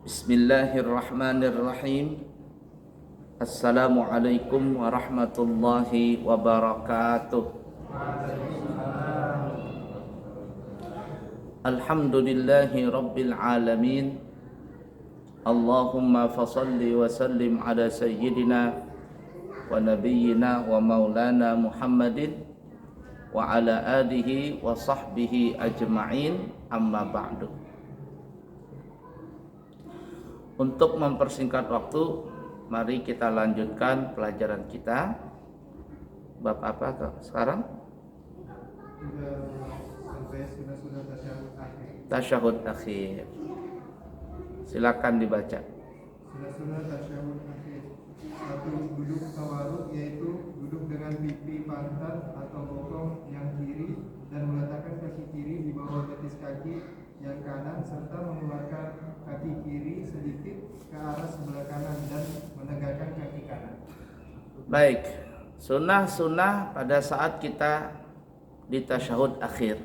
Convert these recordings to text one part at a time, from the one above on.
Bismillahirrahmanirrahim. Assalamualaikum warahmatullahi wabarakatuh. Alhamdulillahi rabbil alamin. Allahumma fasalli wa sallim ala sayyidina wa nabiyyina wa maulana Muhammadin wa ala alihi wa sahbihi ajma'in, amma ba'du. Untuk mempersingkat waktu, mari kita lanjutkan pelajaran kita. Bab apa sekarang? Sudah Tasyahud akhir. Silakan dibaca. Sudah tasyahud akhir. Satu, duduk tawaruk, yaitu duduk dengan pipi pantat atau bokong yang kiri dan meletakkan kaki kiri di bawah betis kaki yang kanan serta mengeluarkan kaki kiri sedikit ke arah sebelah kanan dan menegakkan kaki kanan. Baik, sunnah-sunnah pada saat kita di tasyahud akhir.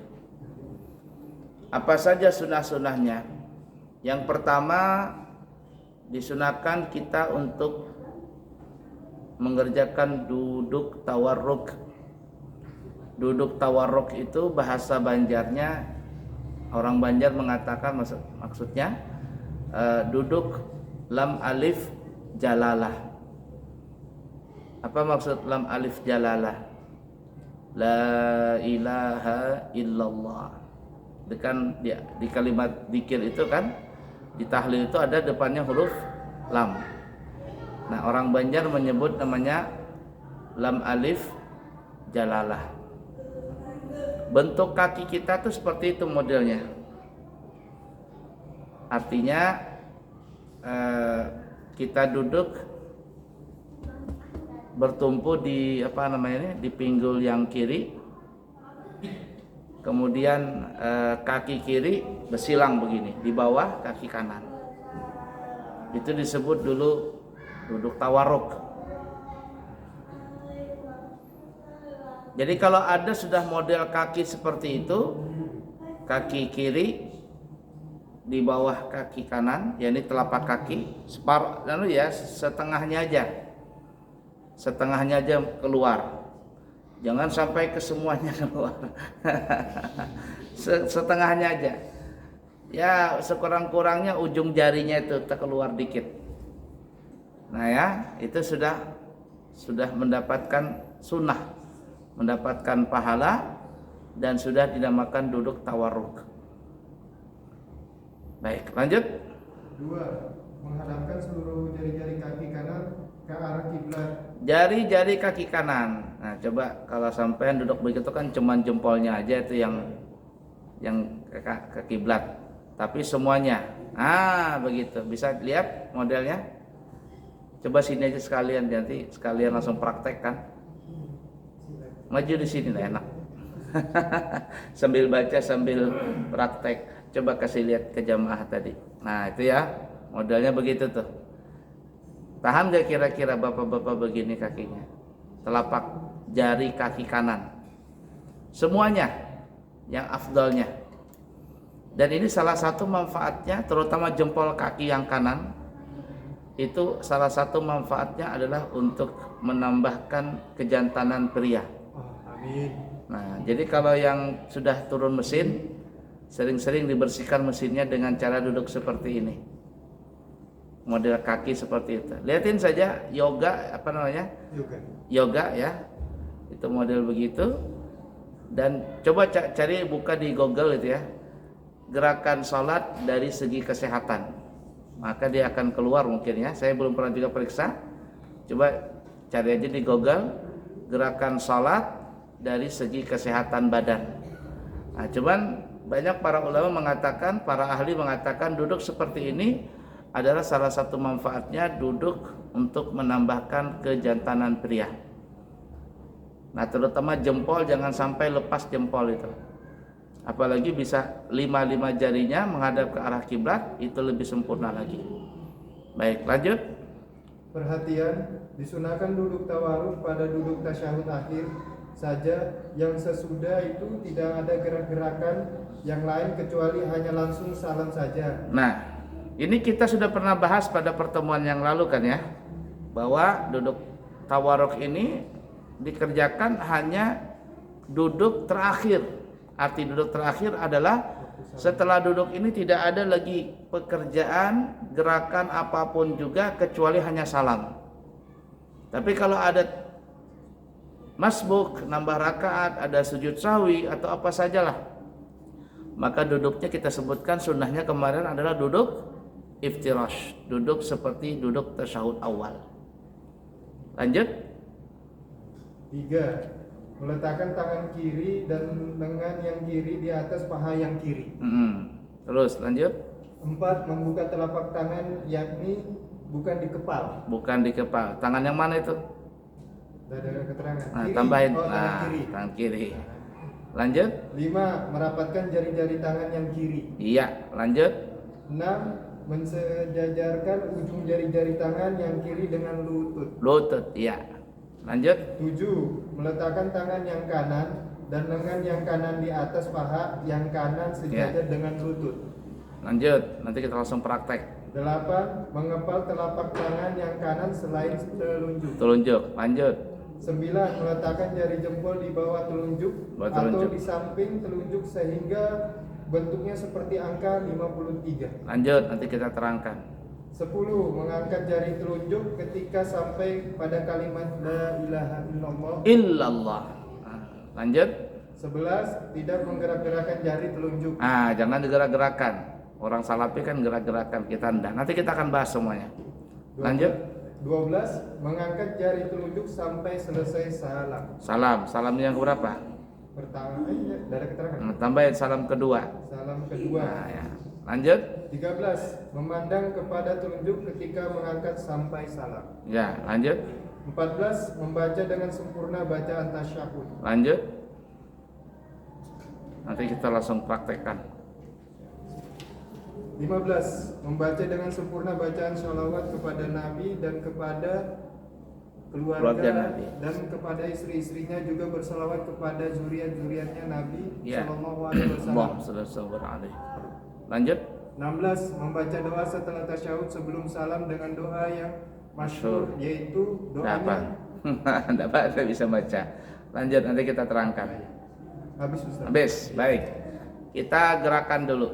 Apa saja sunnah-sunnahnya? Yang pertama, disunahkan kita untuk mengerjakan duduk tawarruk. Duduk tawarruk itu bahasa Banjarnya, orang Banjar mengatakan maksudnya duduk lam alif jalalah. Apa maksud lam alif jalalah? La ilaha illallah. Kan di kalimat zikir itu kan, di tahlil itu ada depannya huruf lam. Nah, orang Banjar menyebut namanya lam alif jalalah. Bentuk kaki kita tuh seperti itu modelnya. Artinya kita duduk bertumpu di di pinggul yang kiri. Kemudian kaki kiri bersilang begini di bawah kaki kanan. Itu disebut dulu duduk tawarruk. Jadi kalau ada sudah model kaki seperti itu, kaki kiri di bawah kaki kanan, yakni telapak kaki, setengahnya aja keluar. Jangan sampai ke semuanya keluar. Setengahnya aja. Ya, sekurang-kurangnya ujung jarinya itu keluar dikit. Nah ya, itu sudah mendapatkan sunnah, mendapatkan pahala, dan sudah dinamakan duduk tawarruk. Baik, lanjut. 2. Menghadapkan seluruh jari-jari kaki kanan ke arah kiblat. Jari-jari kaki kanan. Nah, coba kalau sampean duduk begitu kan cuman jempolnya aja itu yang ke kiblat. Tapi semuanya. Begitu. Bisa lihat modelnya? Coba sini aja sekalian, nanti sekalian langsung praktek kan. Maju di sini lah enak. Sambil baca sambil praktek. Coba kasih lihat ke jamaah tadi. Nah, itu ya, modelnya begitu tuh. Paham gak kira-kira bapak-bapak begini kakinya? Telapak jari kaki kanan. Semuanya yang afdalnya. Dan ini salah satu manfaatnya, terutama jempol kaki yang kanan. Itu salah satu manfaatnya adalah untuk menambahkan kejantanan pria. Amin. Nah, jadi kalau yang sudah turun mesin, sering-sering dibersihkan mesinnya dengan cara duduk seperti ini. Model kaki seperti itu. Lihatin saja yoga, Yoga ya. Itu model begitu. Dan coba cari, buka di Google itu ya. Gerakan salat dari segi kesehatan. Maka dia akan keluar mungkin ya. Saya belum pernah juga periksa. Coba cari aja di Google gerakan salat dari segi kesehatan badan. Nah, cuman banyak para ulama mengatakan, para ahli mengatakan duduk seperti ini adalah salah satu manfaatnya, duduk untuk menambahkan kejantanan pria. Nah, terutama jempol, jangan sampai lepas jempol itu. Apalagi bisa 5 jarinya menghadap ke arah kiblat, itu lebih sempurna lagi. Baik, lanjut. Perhatian, disunahkan duduk tawaruk pada duduk tasyahud akhir saja, yang sesudah itu tidak ada gerak-gerakan yang lain kecuali hanya langsung salam saja. Nah, Ini kita sudah pernah bahas pada pertemuan yang lalu kan ya, bahwa duduk tawaruk ini dikerjakan hanya duduk terakhir. Arti duduk terakhir adalah setelah duduk ini tidak ada lagi pekerjaan, gerakan apapun juga kecuali hanya salam. Tapi kalau ada masbuk, nambah rakaat, ada sujud sahwi atau apa sajalah, maka duduknya kita sebutkan sunnahnya kemarin adalah duduk iftirash, duduk seperti duduk tasyahud awal. Lanjut. 3. Meletakkan tangan kiri dan lengan yang kiri di atas paha yang kiri. Terus lanjut. 4. Membuka telapak tangan yakni bukan di kepal. Bukan di kepala. Tangan yang mana itu? Sudah ada keterangan. Nah, Kiri. tambahin. Oh, tangan kiri. Tangan kiri. Lanjut. 5. Merapatkan jari-jari tangan yang kiri. Iya, lanjut. 6. Mensejajarkan ujung jari-jari tangan yang kiri dengan lutut. Lutut, iya. Lanjut. 7. Meletakkan tangan yang kanan dan lengan yang kanan di atas paha yang kanan sejajar dengan lutut. Lanjut. Nanti kita langsung praktek. 8. Mengepal telapak tangan yang kanan selain telunjuk. Telunjuk. Lanjut. 9. Meletakkan jari jempol di bawah telunjuk Bawah atau telunjuk. di samping telunjuk sehingga bentuknya seperti angka 53. Lanjut. Nanti kita terangkan. 10. Mengangkat jari telunjuk ketika sampai pada kalimat la ilaha illallah. Illallah. Nah, lanjut. 11. Tidak menggerak-gerakkan jari telunjuk. Jangan digerak-gerakan. Orang salafi kan gerak-gerakan, kita enggak. Nanti kita akan bahas semuanya. Lanjut. 12. Mengangkat jari telunjuk sampai selesai salam. Salam yang berapa? Pertama, dari keterangan. Tambahin salam kedua. Salam kedua. Nah, ya. Lanjut. 13. Memandang kepada telunjuk ketika mengangkat sampai salam. Ya, lanjut. 14. Membaca dengan sempurna bacaan tasyahud. Lanjut. Nanti kita langsung praktekkan. 15. Membaca dengan sempurna bacaan sholawat kepada Nabi dan kepada keluarga Nabi. dan kepada istri-istrinya, juga bersolawat kepada zuriat-zuriatnya Nabi Ya. Sallallahu Alaihi Allah Wasallam. Subhanahu. Lanjut. 16. Membaca doa setelah tasyahud sebelum salam dengan doa yang masyhur, yaitu Apa? doanya Dapat saya bisa baca. Lanjut, nanti kita terangkan. habis Ustaz. Habis, baik. Kita gerakan dulu.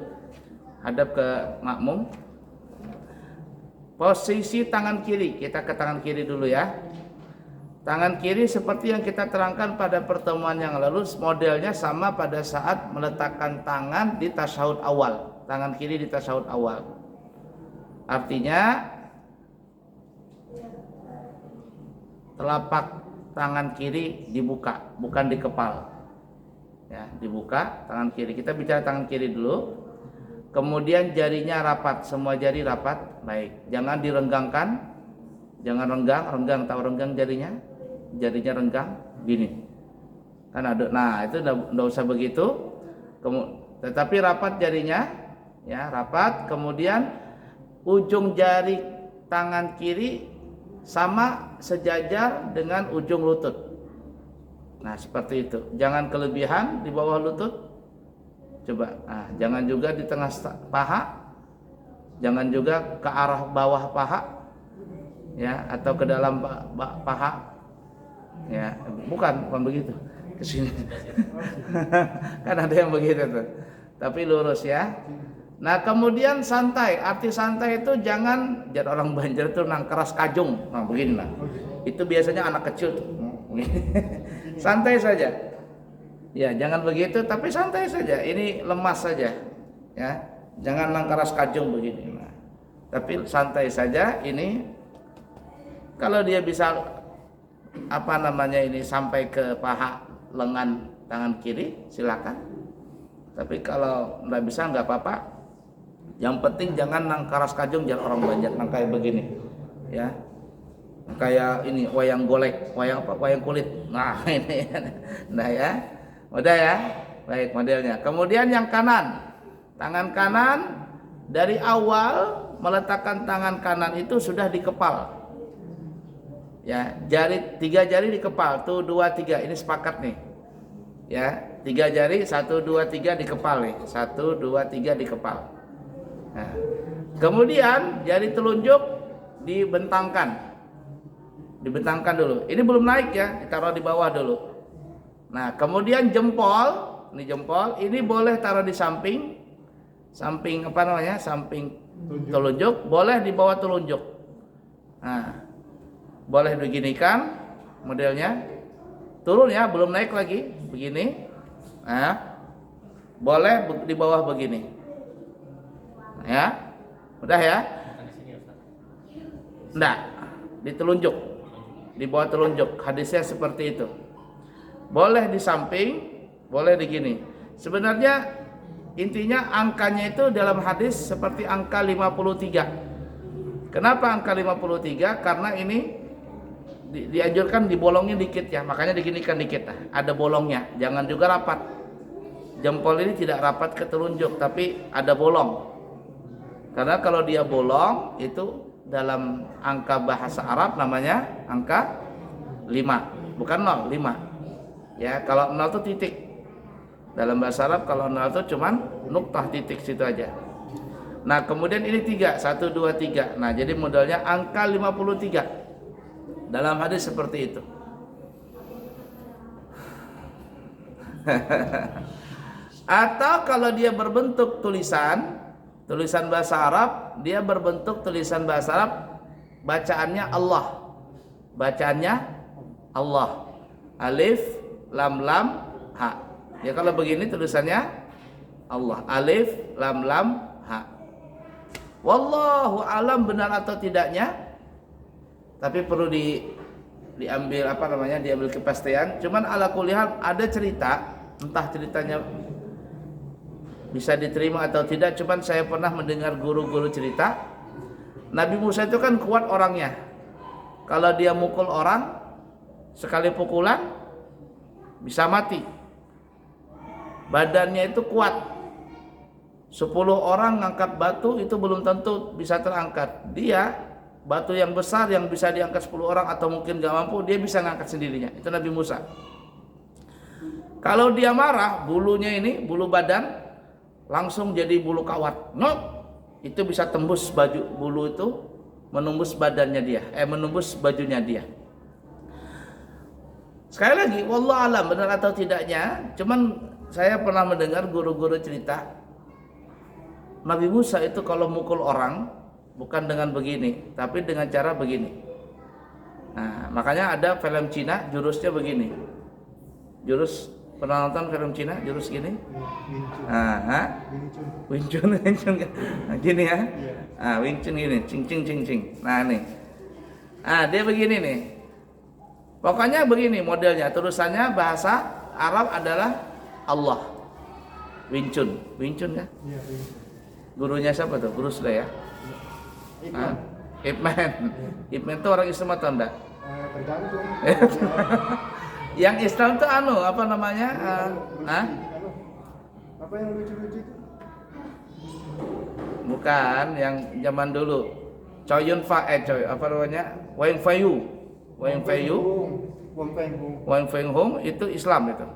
Hadap ke makmum. Posisi tangan kiri, kita ke tangan kiri dulu ya. Tangan kiri seperti yang kita terangkan pada pertemuan yang lalu, modelnya sama pada saat meletakkan tangan di tasyahud awal. Tangan kiri di tasyahud awal. Artinya telapak tangan kiri dibuka, bukan di kepal. Ya, dibuka tangan kiri. Kita bicara tangan kiri dulu. Kemudian jarinya rapat, semua jari rapat, baik. Jangan direnggangkan, jangan renggang tahu renggang jarinya renggang, gini. Kan ada, nah itu enggak usah begitu. Tetapi rapat jarinya, ya rapat. Kemudian ujung jari tangan kiri sama sejajar dengan ujung lutut. Nah seperti itu. Jangan kelebihan di bawah lutut. Coba, jangan juga di tengah paha, jangan juga ke arah bawah paha, ya, atau ke dalam paha, ya, bukan begitu, ke sini, kan ada yang begitu tuh, tapi lurus ya. Nah kemudian santai, arti santai itu jangan orang Banjar itu nang keras kajung, nah begini lah, itu biasanya anak kecil tuh, santai saja. Ya, jangan begitu, tapi santai saja. Ini lemas saja, ya. Jangan langkaras kajung begini. Nah, tapi santai saja. Ini kalau dia bisa ini sampai ke paha lengan tangan kiri, silakan. Tapi kalau nggak bisa nggak apa-apa. Yang penting jangan langkaras kajung, jangan orang Banjar nang kayak begini, ya. Kayak ini wayang golek, wayang kulit. Nah ini, nah ya. Udah ya, baik modelnya. Kemudian yang kanan, tangan kanan dari awal meletakkan tangan kanan itu sudah di kepal. Ya, tiga jari di kepal, tuh 2, 3, ini sepakat nih. Ya, 3 jari, 1, 2, 3 di kepal nih, 1, 2, 3 di kepal. Nah, Kemudian jari telunjuk dibentangkan dulu. Ini belum naik ya, ditaruh di bawah dulu. Nah, kemudian jempol, ini boleh taruh di samping telunjuk, boleh di bawah telunjuk. Nah, boleh beginikan modelnya, turun ya, belum naik lagi, begini. Nah, boleh di bawah begini. Ya, udah ya? Enggak, di telunjuk, di bawah telunjuk. Hadisnya seperti itu. Boleh di samping, boleh di gini. Sebenarnya intinya angkanya itu dalam hadis seperti angka 53. Kenapa angka 53? Karena ini dianjurkan dibolongin dikit ya, makanya diginikan dikit. Nah, ada bolongnya, jangan juga rapat. Jempol ini tidak rapat ke telunjuk, tapi ada bolong. Karena kalau dia bolong itu dalam angka bahasa Arab namanya angka 5, bukan 0, 5. Ya, kalau 0 itu titik. Dalam bahasa Arab kalau 0 itu cuman nuktah, titik situ aja. Nah, kemudian ini 3, 1 2 3. Nah, jadi modelnya angka 53. Dalam hadis seperti itu. Atau kalau dia berbentuk tulisan bahasa Arab, dia berbentuk tulisan bahasa Arab, bacaannya Allah. Alif, lam, ha. Ya kalau begini tulisannya Allah. Alif, lam, ha. Wallahu alam benar atau tidaknya, tapi perlu diambil diambil kepastian. Cuman ala kulihal ada cerita, entah ceritanya bisa diterima atau tidak, cuman saya pernah mendengar guru-guru cerita Nabi Musa itu kan kuat orangnya. Kalau dia mukul orang, sekali pukulan bisa mati. Badannya itu kuat. 10 orang ngangkat batu itu belum tentu bisa terangkat. Dia batu yang besar yang bisa diangkat 10 orang atau mungkin gak mampu, dia bisa ngangkat sendirinya. Itu Nabi Musa. Kalau dia marah, bulunya ini, bulu badan langsung jadi bulu kawat. Itu bisa tembus bulu itu, menembus badannya dia, menembus bajunya dia. Sekali lagi, wallahu alam benar atau tidaknya, cuman saya pernah mendengar guru-guru cerita Nabi Musa itu kalau mukul orang bukan dengan begini, tapi dengan cara begini. Nah, makanya ada film Cina jurusnya begini. Pernah nonton film Cina jurus gini? Wing Chun. Nah, gini ya. Wing Chun gini, cing. Nah, nih. Dia begini nih. Pokoknya begini modelnya, tulisannya bahasa Arab adalah Allah. Wing Chun kan? Iya, Wing Chun. Gurunya siapa tuh? Bruce Lee ya? Ip Man. Ip Man itu orang Islam atau enggak? Tergantung. Yang Islam tuh apa namanya? Apa yang lucu-lucu itu? Bukan, yang zaman dulu. Choi Yun Fat, apa namanya? Wang Fei Hung itu Islam itu.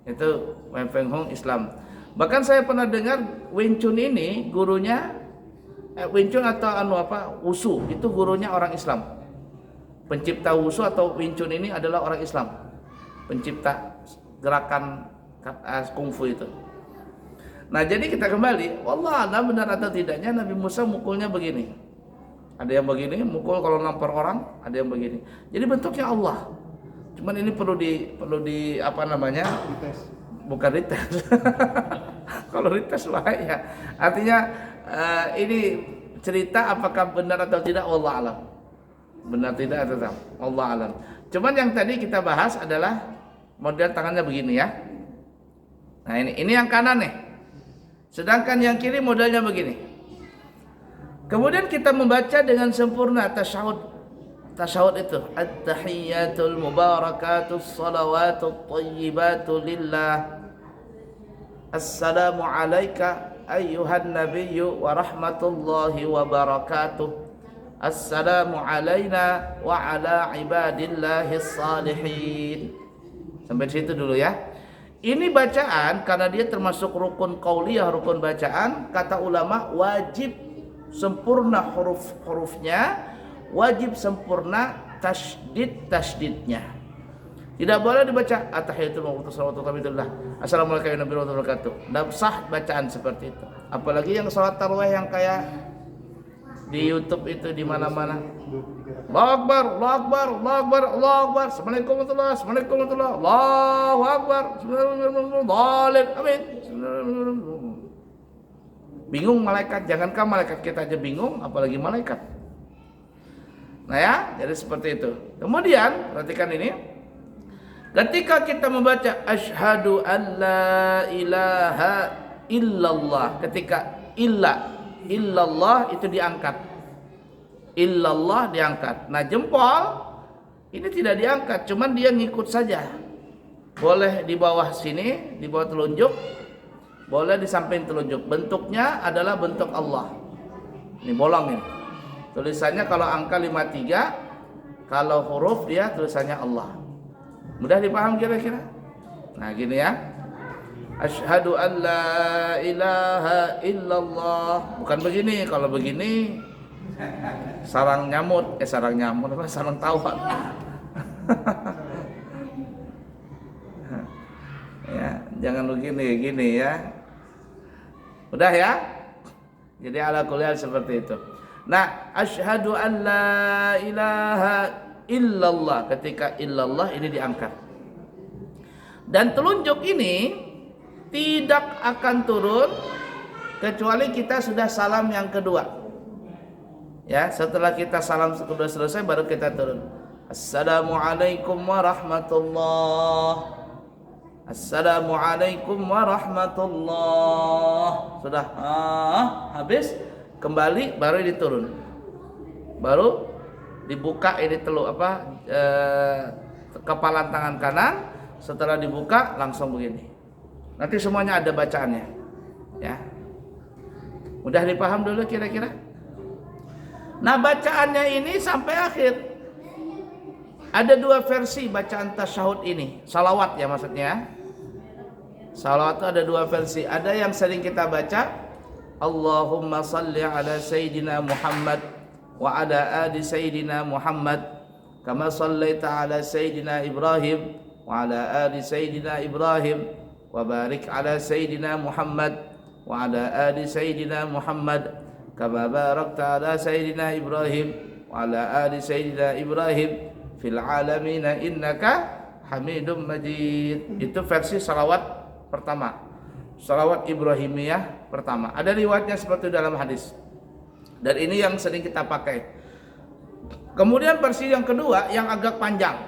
Itu Wang Fei Hung Islam. Bahkan saya pernah dengar Wing Chun ini gurunya Wing Chun atau Wushu itu gurunya orang Islam. Pencipta Wushu atau Wing Chun ini adalah orang Islam. Pencipta gerakan kungfu itu. Nah, jadi kita kembali, wallah a'lam benar atau tidaknya Nabi Musa mukulnya begini. Ada yang begini, mukul kalau nampar orang, ada yang begini. Jadi bentuknya Allah. Cuman ini perlu di dites. Bukan dites. Kalau dites bahaya. Artinya ini cerita apakah benar atau tidak, wallah a'lam. Benar tidak atau tidak, wallah a'lam. Cuman yang tadi kita bahas adalah model tangannya begini ya. Nah, ini yang kanan nih. Sedangkan yang kiri modelnya begini. Kemudian kita membaca dengan sempurna tasyahud. Tasyahud itu at-tahiyyatul mubarakatus salawatut thayyibatu lillah. Assalamu alayka ayyuhan nabiyyu wa rahmatullahi wa barakatuh. Assalamu alayna wa ala ibadillahis salihin. Sampai situ dulu ya. Ini bacaan karena dia termasuk rukun qauliyah, rukun bacaan, kata ulama wajib sempurna huruf-hurufnya, wajib sempurna tasydidnya. Tidak boleh dibaca at-tahiyatul muqaddasatul assalamualaikum warahmatullahi wabarakatuh. Tidak sah bacaan seperti itu. Apalagi yang salat tarawih yang kayak di YouTube itu di mana-mana. Allahu Akbar, Allahu Akbar, Allahu Akbar, Allahu Akbar. Assalamualaikum warahmatullahi wabarakatuh. Allahu Akbar. Amin. Bingung malaikat, jangankan malaikat kita aja bingung, apalagi malaikat. Nah ya, jadi seperti itu. Kemudian perhatikan ini. Ketika kita membaca asyhadu an la ilaha illallah, ketika illallah itu diangkat. Illallah diangkat. Nah, jempol ini tidak diangkat, cuman dia ngikut saja. Boleh di bawah sini, di bawah telunjuk, boleh di samping telunjuk. Bentuknya adalah bentuk Allah. Ini bolong ini. Tulisannya kalau angka 53, kalau huruf dia tulisannya Allah. Mudah dipaham kira-kira? Nah gini ya. Asyhadu an la ilaha illallah. Bukan begini. Kalau begini sarang nyamuk apa? Sarang tawon. Ya, jangan begini gini ya. Udah ya? Jadi ala kulli hal seperti itu. Nah, asyhadu an la ilaha illallah, ketika illallah ini diangkat. Dan telunjuk ini tidak akan turun kecuali kita sudah salam yang kedua. Ya, setelah kita salam kedua selesai baru kita turun. Assalamualaikum warahmatullahi. Assalamualaikum warahmatullahi. Sudah habis kembali baru diturun. Baru dibuka ini kepalan tangan kanan, setelah dibuka langsung begini. Nanti semuanya ada bacaannya. Ya. Mudah dipaham dulu kira-kira? Nah, bacaannya ini sampai akhir. Ada dua versi bacaan tasyahud ini. Salawat ya maksudnya. Salawat itu ada dua versi. Ada yang sering kita baca, Allahumma salli ala Sayyidina Muhammad wa ala ali Sayyidina Muhammad kama sallaita ala Sayyidina Ibrahim wa ala ali Sayyidina Ibrahim wa barik ala Sayyidina Muhammad wa ala ali Sayyidina Muhammad kama barakta ala Sayyidina Ibrahim wa ala ali Sayyidina Ibrahim fil alamin innaka Hamidum Majid. Itu versi salawat pertama, salawat Ibrahimiyah pertama. Ada riwayatnya seperti dalam hadis. Dan ini yang sering kita pakai. Kemudian versi yang kedua yang agak panjang,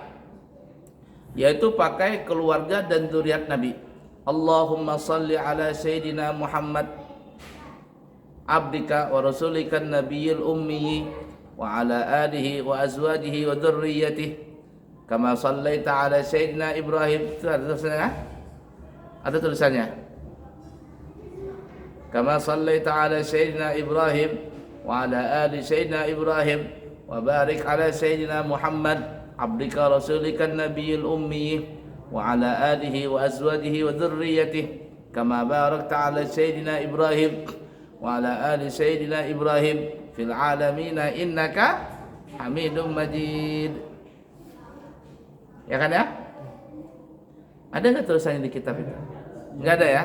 yaitu pakai keluarga dan zuriat Nabi. Allahumma salli ala Sayyidina Muhammad abdika wa rasulika nabiyil ummi wa ala alihi wa azwajihi wa dhurriyyatihi kama sallaita ala Sayyidina Ibrahim. Itu ada tulisannya? Ada tulisannya. Kama sallaita ala Sayyidina Ibrahim wa ala ali Sayyidina Ibrahim wa barik ala Sayyidina Muhammad abdika rasulika nabiyil ummi wa ala alihi wa azwajihi wa dhurriyyatihi kama barakta ala Sayyidina Ibrahim wa ala ali Sayyidina Ibrahim fil alamin innaka Hamidum Majid. Ya kan ya? Ada enggak tulisannya di kitab itu? Enggak ada ya?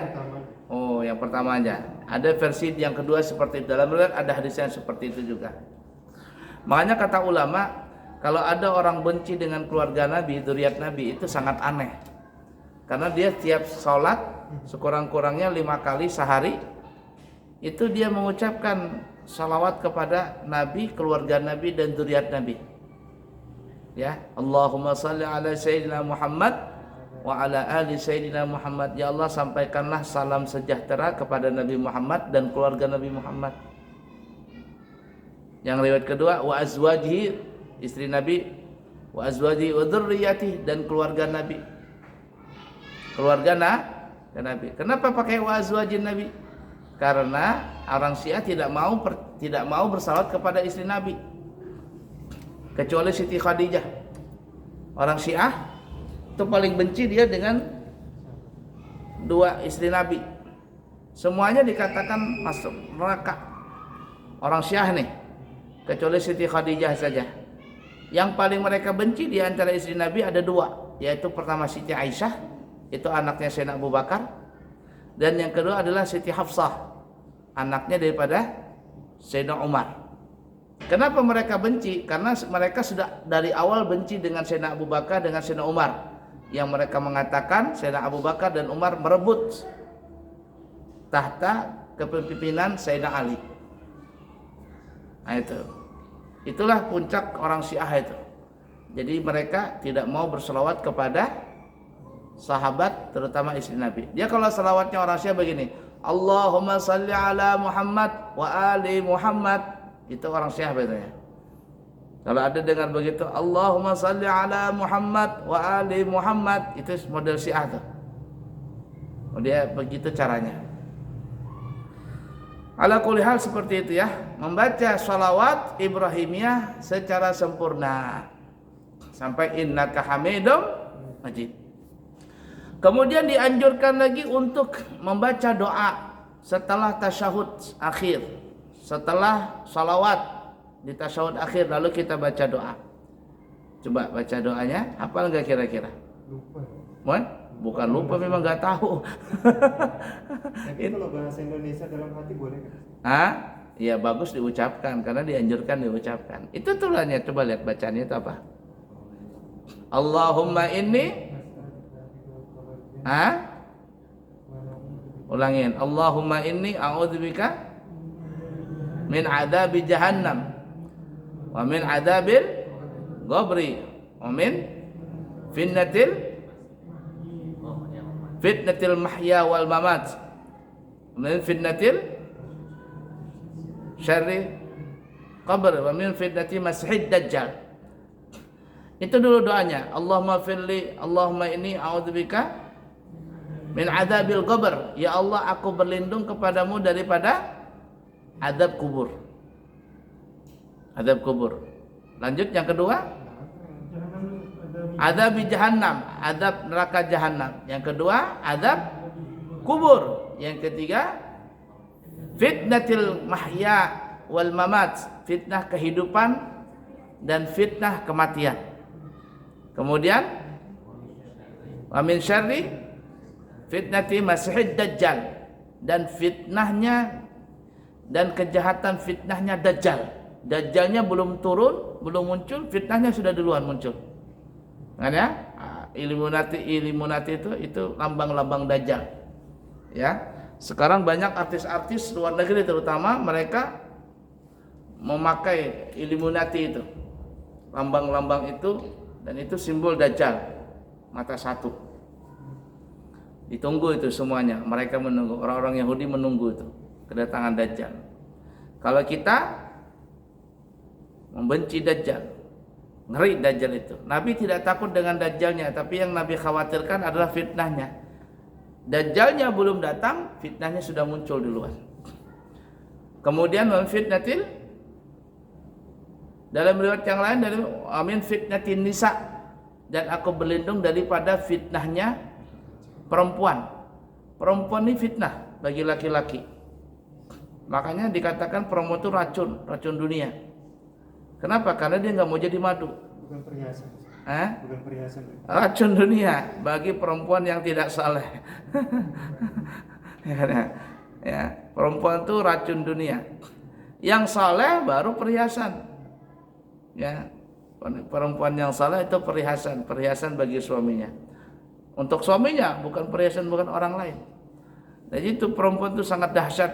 Oh, yang pertama aja. Ada versi yang kedua seperti itu. Dalam riwayat ada hadis yang seperti itu juga. Makanya kata ulama, kalau ada orang benci dengan keluarga Nabi, zuriat Nabi, itu sangat aneh. Karena dia tiap sholat sekurang-kurangnya 5 kali sehari itu dia mengucapkan salawat kepada Nabi, keluarga Nabi dan zuriat Nabi. Ya, Allahumma salli ala Sayyidina Muhammad wa ala ali Sayyidina Muhammad. Ya Allah, sampaikanlah salam sejahtera kepada Nabi Muhammad dan keluarga Nabi Muhammad. Yang riwayat kedua, wa azwajihi, istri Nabi, wa azwajihi wa dzurriyyatihi, dan keluarga Nabi. Keluarga Nabi. Kenapa pakai wa azwajin Nabi? Karena orang Syiah tidak mau bersalawat kepada istri Nabi, kecuali Siti Khadijah. Orang Syiah itu paling benci dia dengan 2 istri Nabi. Semuanya dikatakan masuk neraka. orang Syiah nih, kecuali Siti Khadijah saja. Yang paling mereka benci di antara istri Nabi ada dua, yaitu pertama Siti Aisyah, itu anaknya Sayyidina Abu Bakar, dan yang kedua adalah Siti Hafsah, anaknya daripada Sayyidina Umar. Kenapa mereka benci? Karena mereka sudah dari awal benci dengan Sayyidina Abu Bakar dengan Sayyidina Umar, yang mereka mengatakan Sayyidina Abu Bakar dan Umar merebut tahta kepemimpinan Sayyidina Ali. Nah, itulah puncak orang Syiah itu. Jadi mereka tidak mau berselawat kepada sahabat, terutama istri Nabi. Dia kalau selawatnya orang Syiah begini, Allahumma salli ala Muhammad wa ali Muhammad, itu orang Syiah betulnya. Kalau ada dengar begitu, Allahumma salli ala Muhammad wa ali Muhammad, itu model Syiah tuh. Dia begitu caranya. Ala kulli hal seperti itu ya, membaca sholawat Ibrahimiyah secara sempurna sampai innaka hamidum majid. Kemudian dianjurkan lagi untuk membaca doa setelah tasyahud akhir, setelah sholawat di tasyahud akhir, lalu kita baca doa. Coba baca doanya, hafal nggak kira-kira? Lupa. Bukan lupa, memang nggak tahu. Tapi kalau bahasa Indonesia dalam hati boleh kan? Ya bagus diucapkan karena dianjurkan diucapkan. Itu tulannya, coba lihat bacaannya itu apa? Allahumma inni ulangin. Allahumma inni a'udzubika min adabi jahannam wa min adabil qabri wa min fitnatil mahya wal mamat, min fitnatil syarri qabr wa min fitnati masihid dajjal. Itu dulu doanya. Allahumma firli, Allahumma inni a'udzubika min adabil qabr. Ya Allah, aku berlindung kepadamu daripada adab kubur. Adab kubur. Lanjut yang kedua, adab jahannam, adab neraka jahannam. Yang kedua, adab kubur. Yang ketiga, fitnatil mahya wal mamat, fitnah kehidupan dan fitnah kematian. Kemudian, wa min syarri fitnati masihid dajjal, dan fitnahnya dan kejahatan fitnahnya dajjal. Dajjalnya belum turun, belum muncul, fitnahnya sudah duluan muncul. Kan ya? Illuminati itu lambang-lambang dajjal. Ya. Sekarang banyak artis-artis luar negeri terutama mereka memakai Illuminati itu. Lambang-lambang itu, dan itu simbol dajjal. Mata satu. Ditunggu itu semuanya. Mereka menunggu, orang-orang Yahudi menunggu itu kedatangan dajjal. Kalau kita membenci dajjal, ngeri dajjal itu. Nabi tidak takut dengan dajjalnya, tapi yang Nabi khawatirkan adalah fitnahnya. Dajjalnya belum datang, fitnahnya sudah muncul duluan. Kemudian fitnatil, dalam riwayat yang lain dari amin fitnatin nisa, dan aku berlindung daripada fitnahnya perempuan. Perempuan ini fitnah bagi laki-laki. Makanya dikatakan perempuan itu racun dunia. Kenapa? Karena dia nggak mau jadi madu. Bukan perhiasan. Bukan perhiasan. Racun dunia bagi perempuan yang tidak saleh. Ya, perempuan itu racun dunia. Yang saleh baru perhiasan. Ya, perempuan yang saleh itu perhiasan bagi suaminya. Untuk suaminya, bukan perhiasan, bukan orang lain. Jadi itu perempuan itu sangat dahsyat.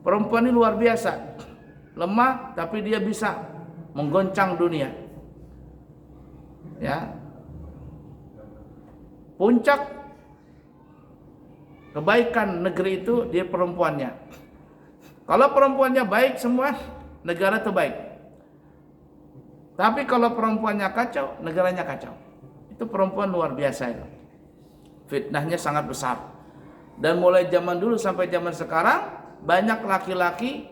Perempuan ini luar biasa. Lemah tapi dia bisa menggoncang dunia. Ya. Puncak kebaikan negeri itu dia perempuannya. Kalau perempuannya baik semua, negara itu baik. Tapi kalau perempuannya kacau, negaranya kacau. Itu perempuan luar biasa itu. Fitnahnya sangat besar. Dan mulai zaman dulu sampai zaman sekarang, banyak laki-laki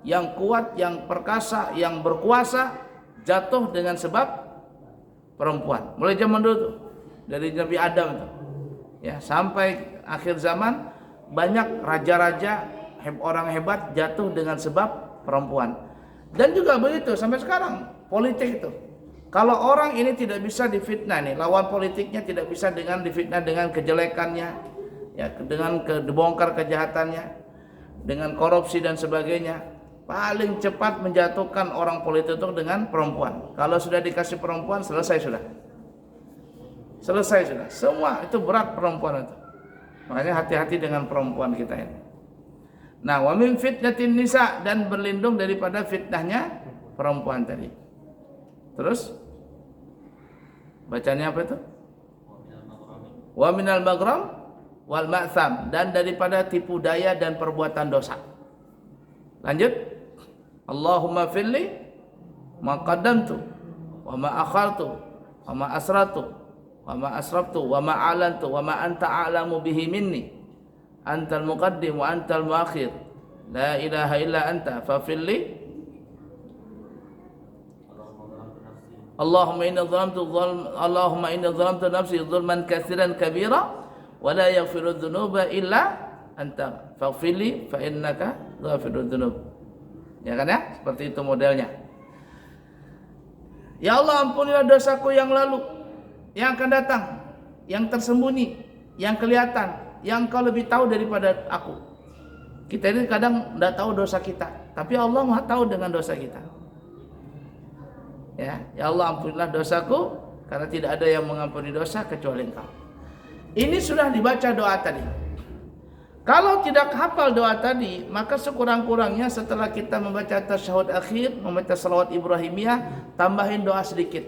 yang kuat, yang perkasa, yang berkuasa jatuh dengan sebab perempuan. Mulai zaman dulu tuh, dari Nabi Adam tuh. Ya, sampai akhir zaman banyak raja-raja orang hebat jatuh dengan sebab perempuan. Dan juga begitu sampai sekarang politik itu. Kalau orang ini tidak bisa difitnah nih, lawan politiknya tidak bisa dengan difitnah dengan kejelekannya, ya, dengan dibongkar kejahatannya, dengan korupsi dan sebagainya, paling cepat menjatuhkan orang politik itu dengan perempuan. Kalau sudah dikasih perempuan, selesai sudah. Selesai sudah. Semua itu berat perempuan itu. Makanya hati-hati dengan perempuan kita ini. Nah, wa min fitnatin nisa, dan berlindung daripada fitnahnya perempuan tadi. Terus bacanya apa itu? Wa minal maghram wal ma'tham, dan daripada tipu daya dan perbuatan dosa. Lanjut. Allahumma filli ma qaddamtu wa ma akhartu wa ma asratu wa ma asraftu wa ma alantu wa ma anta a'lamu bihi minni antal muqaddim wa antal muakhir la ilaha illa anta fafilli Allahumma inna zalamtu nafsi zulman katsiran kabira wa la yaghfiru dzunuba illa anta faghfirli fa innaka ghafirudz dzunub. Ya kan ya? Seperti itu modelnya. Ya Allah, ampunilah dosaku yang lalu, yang akan datang, yang tersembunyi, yang kelihatan, yang Kau lebih tahu daripada aku. Kita ini kadang tidak tahu dosa kita, tapi Allah Maha tahu dengan dosa kita. Ya Allah, ampunilah dosaku, karena tidak ada yang mengampuni dosa kecuali Engkau. Ini sudah dibaca doa tadi. Kalau tidak hafal doa tadi, maka sekurang-kurangnya setelah kita membaca tasyahud akhir, membaca salawat Ibrahimiyah, tambahin doa sedikit.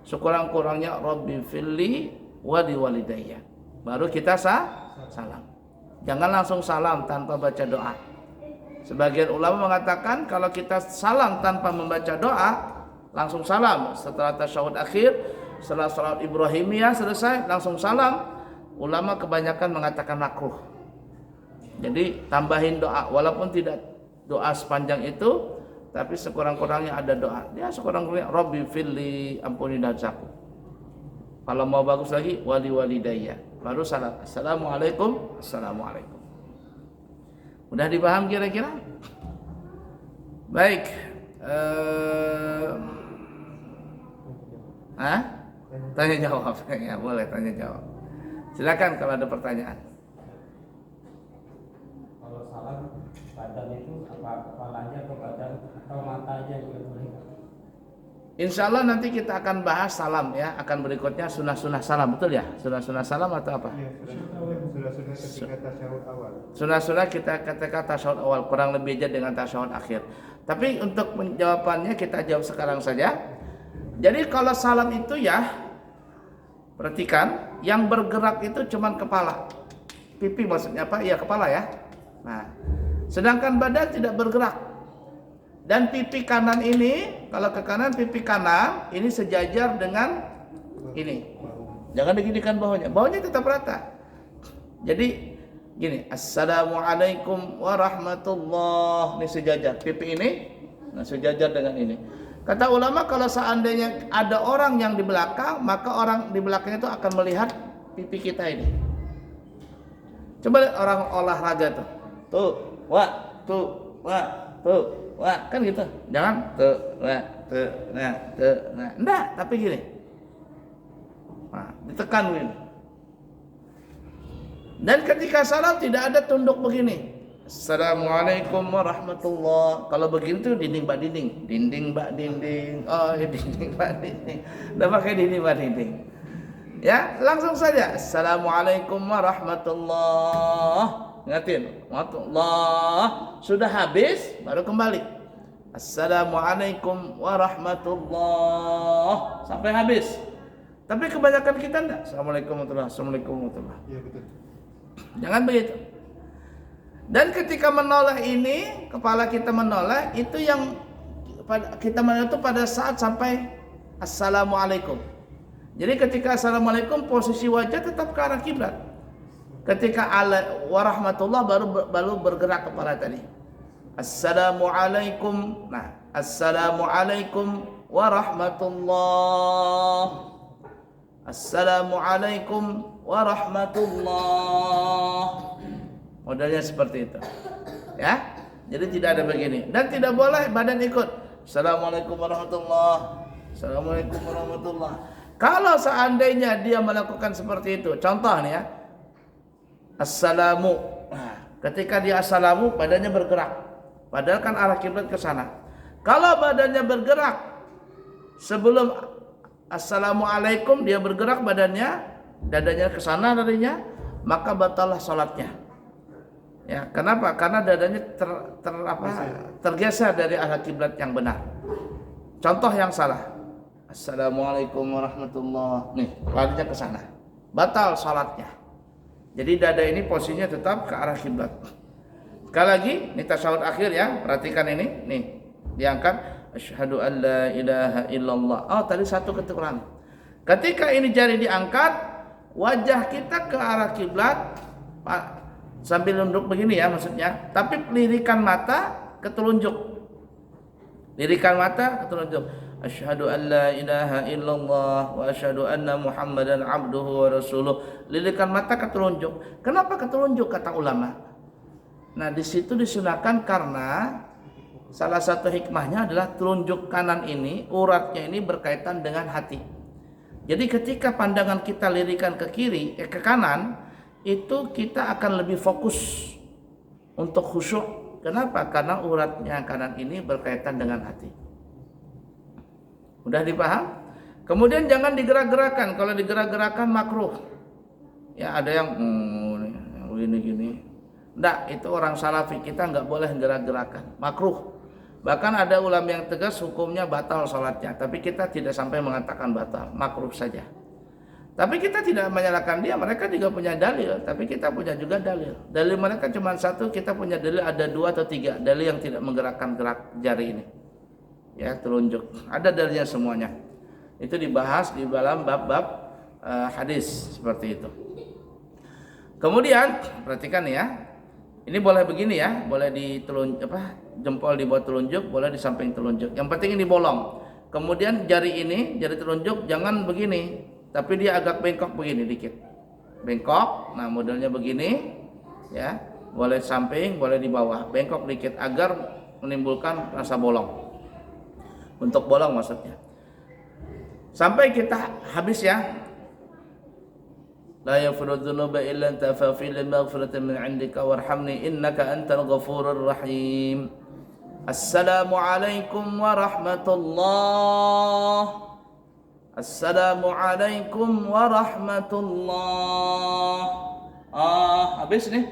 Sekurang-kurangnya Rabbi filli wa liwalidayya. Baru kita salam. Jangan langsung salam tanpa baca doa. Sebagian ulama mengatakan kalau kita salam tanpa membaca doa, langsung salam setelah tasyahud akhir, setelah salat Ibrahimiyah selesai langsung salam, ulama kebanyakan mengatakan makruh. Jadi tambahin doa, walaupun tidak doa sepanjang itu, tapi sekurang-kurangnya ada doa. Ya sekurang-kurangnya Rabbi filli, ampuni dosaku. Kalau mau bagus lagi wali walidayya. Baru salam. Assalamualaikum. Assalamualaikum. Udah dipaham kira-kira? Baik. Tanya jawab. Ya, boleh tanya jawab. Silakan kalau ada pertanyaan. Kalau salam badan itu apa kepalanya atau badan atau matanya juga boleh? Insya Allah nanti kita akan bahas salam ya. Akan berikutnya sunnah-sunnah salam, betul ya? Sunnah-sunnah salam atau apa? Ya, sunnah-sunnah ketika tasyahud awal. Sunnah-sunnah kita ketika tasyahud awal, kurang lebih aja dengan tasyahud akhir. Tapi untuk menjawabannya kita jawab sekarang saja. Jadi kalau salam itu ya, perhatikan, yang bergerak itu cuma kepala. Pipi maksudnya apa? Ya kepala ya. Nah, sedangkan badan tidak bergerak. Dan pipi kanan ini, kalau ke kanan pipi kanan ini sejajar dengan ini. Jangan diginikan bawahnya. Bawahnya tetap rata. Jadi gini, Assalamualaikum warahmatullah. Ini sejajar. Pipi ini nah sejajar dengan ini. Kata ulama kalau seandainya ada orang yang di belakang, maka orang di belakang itu akan melihat pipi kita ini. Coba lihat orang olahraga tuh. Tuh, wah, kan gitu. Jangan enggak, tapi gini. Nah, ditekan begini. Dan ketika salam tidak ada tunduk begini. Assalamualaikum warahmatullah. Kalau begini tuh dinding mbak dinding. Oh, ya dinding mbak dinding. Udah pakai dinding mbak dinding. Ya, langsung saja. Assalamualaikum warahmatullah. Ingatin, warahmatullah. Sudah habis, baru kembali. Assalamualaikum warahmatullah. Sampai habis. Tapi kebanyakan kita enggak. Assalamualaikum warahmatullah. Iya betul. Jangan begitu. Dan ketika menoleh ini, kepala kita menoleh, itu yang kita menoleh itu pada saat sampai Assalamualaikum. Jadi ketika Assalamualaikum, posisi wajah tetap ke arah kiblat. Ketika warahmatullah baru bergerak kepala tadi. Assalamualaikum. Nah, Assalamualaikum warahmatullah. Assalamualaikum warahmatullah. Modelnya seperti itu. Ya. Jadi tidak ada begini. Dan tidak boleh badan ikut. Assalamualaikum warahmatullah. Assalamualaikum warahmatullah. Kalau seandainya dia melakukan seperti itu, contoh nih ya, assalamu. Nah, ketika dia assalamu, badannya bergerak. Padahal kan arah kiblat ke sana. Kalau badannya bergerak sebelum assalamualaikum, dia bergerak badannya, dadanya ke sana larinya, maka batallah salatnya. Ya, kenapa? Karena dadanya tergeser dari arah kiblat yang benar. Contoh yang salah. Assalamualaikum warahmatullah. Nih, larinya ke sana. Batal salatnya. Jadi dada ini posisinya tetap ke arah kiblat. Sekali lagi, ini tasyahud akhir ya. Perhatikan ini. Nih, diangkat. Asyhadu an la ilaha illallah. Oh, tadi satu kekurangan. Ketika ini jari diangkat, wajah kita ke arah kiblat sambil nunduk begini ya maksudnya. Tapi lirikan mata ketelunjuk. Lirikan mata ketelunjuk. Asyhadu an la ilaha illallah wa asyhadu anna Muhammadan abduhu wa rasuluh. Lirikan mata ketelunjuk. Kenapa ketelunjuk kata ulama? Nah, di situ disunahkan karena salah satu hikmahnya adalah telunjuk kanan ini, uratnya ini berkaitan dengan hati. Jadi ketika pandangan kita lirikan ke kiri, ke kanan, itu kita akan lebih fokus untuk khusyuk. Kenapa? Karena uratnya kanan ini berkaitan dengan hati. Udah dipaham? Kemudian jangan digerak-gerakan. Kalau digerak-gerakan makruh. Ya ada yang gini-gini. Nggak, itu orang salafi, kita nggak boleh gerak-gerakan. Makruh. Bahkan ada ulama yang tegas hukumnya batal salatnya. Tapi kita tidak sampai mengatakan batal. Makruh saja. Tapi kita tidak menyalahkan dia. Mereka juga punya dalil. Tapi kita punya juga dalil. Dalil mereka cuma satu. Kita punya dalil ada 2 atau 3. Dalil yang tidak menggerakkan gerak jari ini. Ya, telunjuk. Ada dalilnya semuanya. Itu dibahas di dalam bab-bab hadis seperti itu. Kemudian perhatikan ya. Ini boleh begini ya, boleh di jempol di bawah telunjuk, boleh di samping telunjuk. Yang penting ini bolong. Kemudian jari ini, jari telunjuk jangan begini, tapi dia agak bengkok begini dikit. Bengkok. Nah, modelnya begini ya. Boleh samping, boleh di bawah. Bengkok dikit agar menimbulkan rasa bolong. Untuk bolong maksudnya. Sampai kita habis ya. La yaghfiru dzunuba illa anta faghfir li maghfiratan min 'indika warhamni innaka antal ghafurur rahim. Assalamualaikum warahmatullahi. Assalamualaikum warahmatullahi. Habis nih.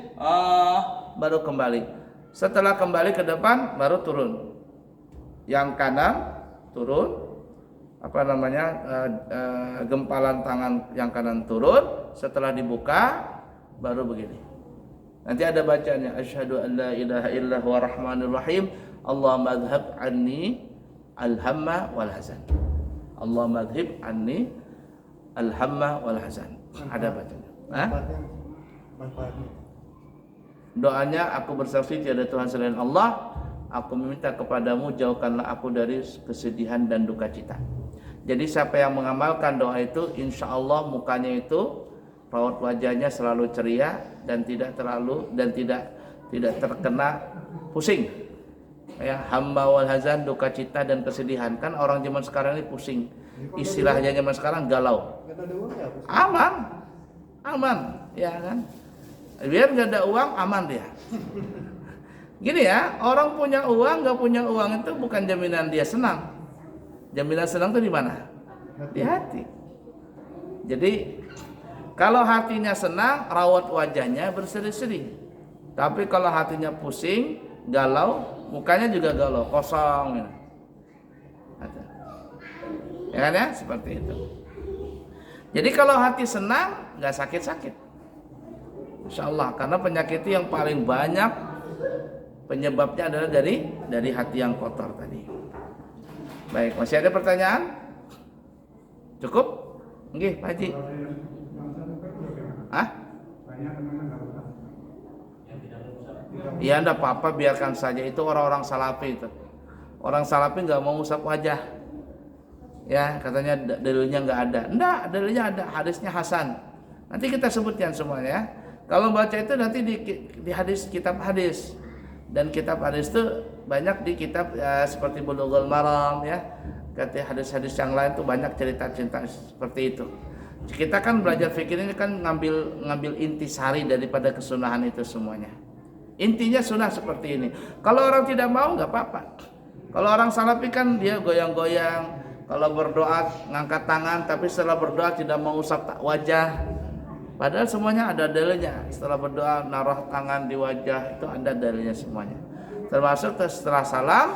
Baru kembali. Setelah kembali ke depan baru turun. Yang kanan turun, gempalan tangan yang kanan turun. Setelah dibuka baru begini. Nanti ada bacanya asyhadu an la ilaha illa huwa rahmanir rahim. Allahumma adhhab anni al-hamma wal hazan. Allahumma adhhib anni al-hamma wal hazan. Ada bacanya. Doanya, aku bersaksi tiada Tuhan selain Allah. Aku meminta kepadamu jauhkanlah aku dari kesedihan dan duka cita. Jadi siapa yang mengamalkan doa itu, insya Allah mukanya itu, raut wajahnya selalu ceria dan tidak terkena pusing. Ya, hamma wal hazan, duka cita dan kesedihan. Kan orang zaman sekarang ini pusing. Istilahnya zaman sekarang galau. Aman, ya kan? Biar nggak ada uang, aman dia. Gini ya, orang punya uang, nggak punya uang itu bukan jaminan dia senang. Jaminan senang itu di mana? Di hati. Jadi kalau hatinya senang, raut wajahnya berseri-seri. Tapi kalau hatinya pusing, galau, mukanya juga galau, kosong. Ya kan ya, seperti itu. Jadi kalau hati senang, nggak sakit-sakit. Insya Allah, karena penyakit itu yang paling banyak penyebabnya adalah dari hati yang kotor tadi. Baik, masih ada pertanyaan? Cukup? Nggih, Pak Haji. Ya enggak apa-apa, biarkan saja. Itu orang-orang salafi itu. Orang salafi nggak mau usap wajah. Ya, katanya dalilnya nggak ada. Enggak, dalilnya ada. Hadisnya hasan. Nanti kita sebutkan semuanya ya. Kalau baca itu nanti di hadis, kitab hadis. Dan kitab hadis itu banyak di kitab seperti Bulughul Maram ya. Kata hadis-hadis yang lain tuh banyak cerita-cerita seperti itu. Kita kan belajar fikih ini kan ngambil intisari daripada kesunahan itu semuanya. Intinya sunnah seperti ini. Kalau orang tidak mau nggak apa-apa. Kalau orang salafi kan dia goyang-goyang, kalau berdoa ngangkat tangan, tapi setelah berdoa tidak mau usap wajah. Padahal semuanya ada dalilnya. Setelah berdoa naruh tangan di wajah itu ada dalilnya semuanya. Termasuk setelah salam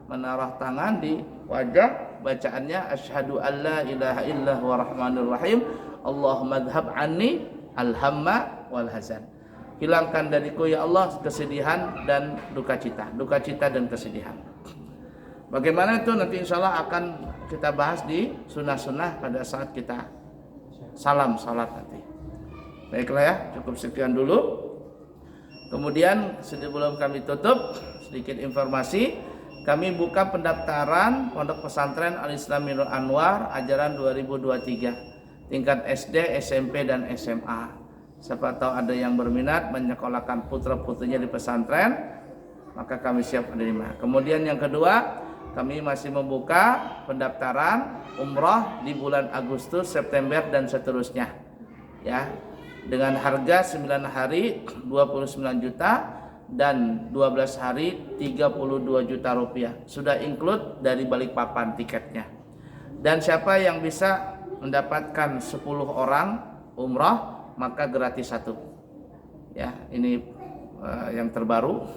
menaruh tangan di wajah, bacaannya asyhadu alla ilaha illallah wa rahmanir rahim. Allahumma adhhab anni alhamma wal hazan. Hilangkan dariku ya Allah kesedihan dan duka cita dan kesedihan. Bagaimana itu nanti insya Allah akan kita bahas di sunnah-sunnah pada saat kita salam salat nanti. Baiklah ya, cukup sekian dulu. Kemudian sebelum kami tutup, sedikit informasi. Kami buka pendaftaran Pondok Pesantren Al-Islam Mirul Anwar ajaran 2023 tingkat SD, SMP dan SMA. Siapa tahu ada yang berminat menyekolahkan putra-putrinya di pesantren, maka kami siap menerima. Kemudian yang kedua, kami masih membuka pendaftaran umrah di bulan Agustus, September dan seterusnya. Ya, dengan harga 9 hari 29 juta dan 12 hari 32 juta rupiah. Sudah include dari Balikpapan tiketnya. Dan siapa yang bisa mendapatkan 10 orang umrah maka gratis satu. Ya, ini yang terbaru.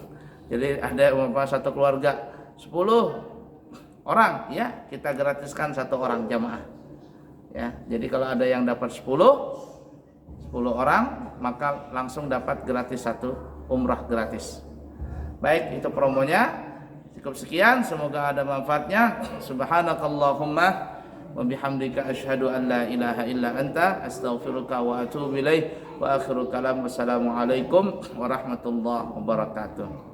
Jadi ada umpama satu keluarga 10 orang, ya kita gratiskan satu orang jamaah. Ya, jadi kalau ada yang dapat 10 orang maka langsung dapat gratis satu umrah gratis. Baik, itu promonya. Cukup sekian, semoga ada manfaatnya. Subhanakallahumma wa bihamdika asyhadu an la ilaha illa anta astaghfiruka wa atubu ilaik wa akhiru kalam wassalamu alaikum warahmatullahi wabarakatuh.